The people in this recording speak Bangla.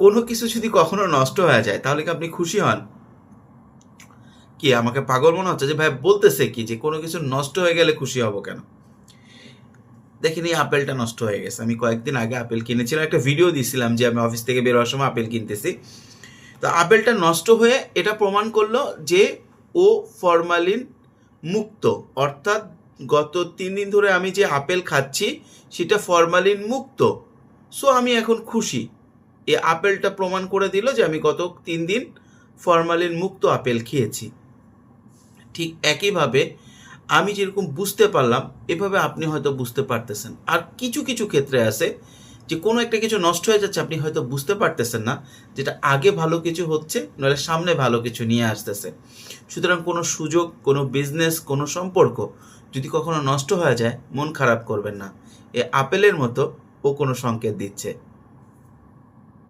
কোনো কিছু যদি কখনো নষ্ট হয়ে যায় তাহলে কি আপনি খুশি হন? কি আমাকে পাগল মনে হচ্ছে যে ভাই বলতেছে কি যে কোনো কিছু নষ্ট হয়ে গেলে খুশি হব কেন? দেখেন এই আপেলটা নষ্ট হয়ে গেছে। আমি কয়েকদিন আগে আপেল কিনেছিলাম, একটা ভিডিও দিয়েছিলাম যে আমি অফিস থেকে বের হওয়ার সময় আপেল কিনতেছি। তো আপেলটা নষ্ট হয়ে এটা প্রমাণ করলো যে ও ফরমালিন মুক্ত, অর্থাৎ গত 3 দিন ধরে আমি যে আপেল খাচ্ছি সেটা ফরমালিন মুক্ত। সো আমি এখন খুশি। এই আপেলটা প্রমাণ করে দিল যে আমি গত 3 দিন ফরমালিন মুক্ত আপেল খেয়েছি। ঠিক একইভাবে আমি যেরকম বুঝতে পারলাম, এভাবে আপনি হয়তো বুঝতে পারতেছেন। আর কিছু কিছু ক্ষেত্রে আছে যে কোনো একটা কিছু নষ্ট হয়ে যাচ্ছে, আপনি হয়তো বুঝতে পারতেছেন না যেটা আগে ভালো কিছু হচ্ছে, নইলে সামনে ভালো কিছু নিয়ে আসতেছে। সুতরাং কোনো সুযোগ, কোনো বিজনেস, কোনো সম্পর্ক যদি কখনো নষ্ট হয়ে যায়, মন খারাপ করবেন না। এ আপেলের মতো ও কোনো সংকেত দিচ্ছে।